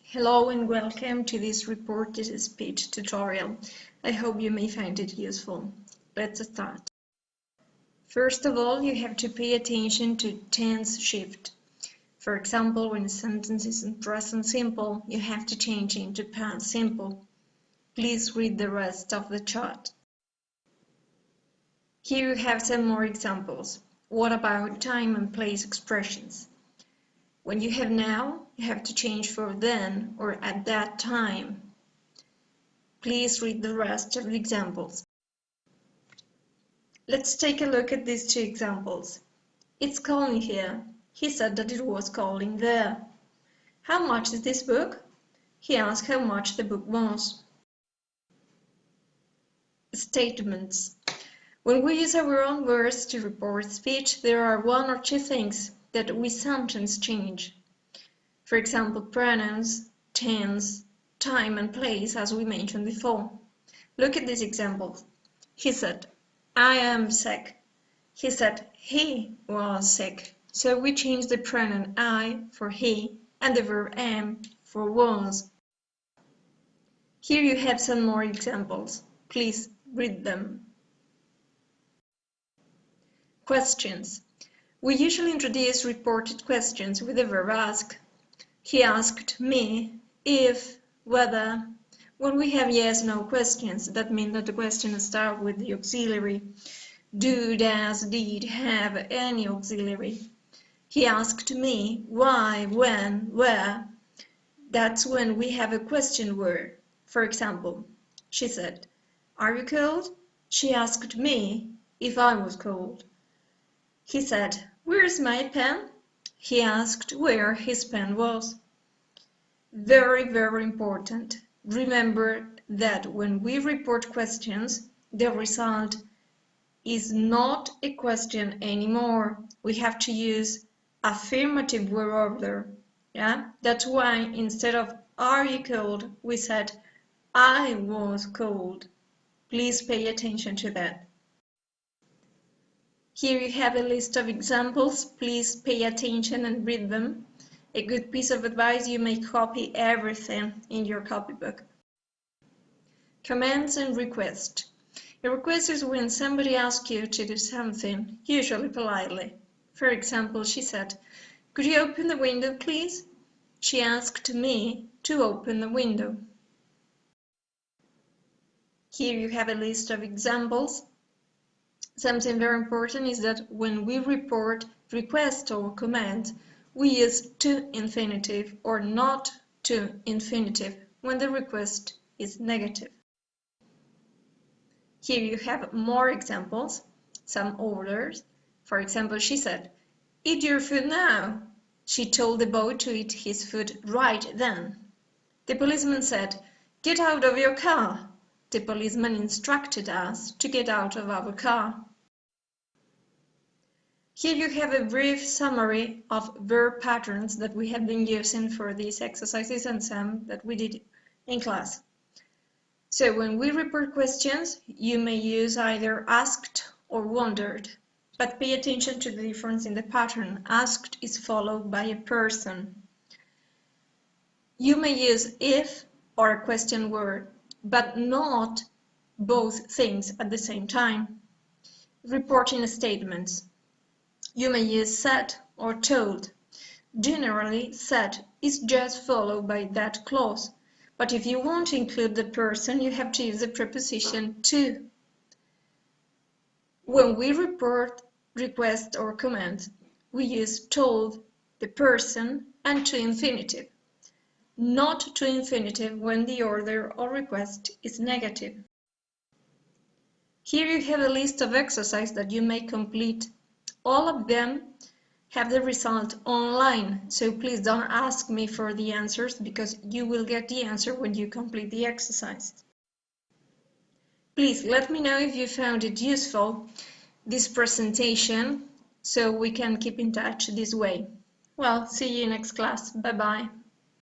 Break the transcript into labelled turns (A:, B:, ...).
A: Hello and welcome to this reported speech tutorial. I hope you may find it useful. Let's start. First of all, you have to pay attention to tense shift. For example, when a sentence is in present simple, you have to change into past simple. Please read the rest of the chart. Here you have some more examples. What about time and place expressions? When you have now, you have to change for then or at that time. Please read the rest of the examples. Let's take a look at these two examples. It's calling here. He said that it was calling there. How much is this book? He asked how much the book was. Statements. When we use our own words to report speech, there are one or two things that we sometimes change. For example, pronouns, tense, time and place, as we mentioned before. Look at this example. He said, I am sick. He said, he was sick. So we change the pronoun I for he and the verb am for was. Here you have some more examples. Please read them. Questions. We usually introduce reported questions with the verb ask. He asked me if, whether. When we have yes/no questions, that means that the question starts with the auxiliary. Do, does, did, have, any auxiliary. He asked me why, when, where. That's when we have a question word. For example, she said, are you cold? She asked me if I was cold. He said, where's my pen? He asked where his pen was. Very, very important. Remember that when we report questions, the result is not a question anymore. We have to use affirmative word order. Yeah? That's why instead of are you cold, we said I was cold. Please pay attention to that. Here you have a list of examples. Please pay attention and read them. A good piece of advice, you may copy everything in your copybook. Commands and request. A request is when somebody asks you to do something, usually politely. For example, she said, could you open the window, please? She asked me to open the window. Here you have a list of examples. Something very important is that when we report request or command, we use to infinitive or not to infinitive when the request is negative. Here you have more examples, some orders. For example, she said, eat your food now. She told the boy to eat his food right then. The policeman said, get out of your car. The policeman instructed us to get out of our car. Here you have a brief summary of verb patterns that we have been using for these exercises and some that we did in class. So when we report questions, you may use either asked or wondered, but pay attention to the difference in the pattern. Asked is followed by a person. You may use if or a question word, but not both things at the same time. Reporting statements. You may use said or told. Generally, said is just followed by that clause, but if you want to include the person, you have to use the preposition to. When we report request or command, we use told, the person, and to infinitive. Not to infinitive when the order or request is negative. Here you have a list of exercises that you may complete. All of them have the result online, so please don't ask me for the answers because you will get the answer when you complete the exercise. Please let me know if you found it useful, this presentation, so we can keep in touch this way. Well, see you next class. Bye-bye.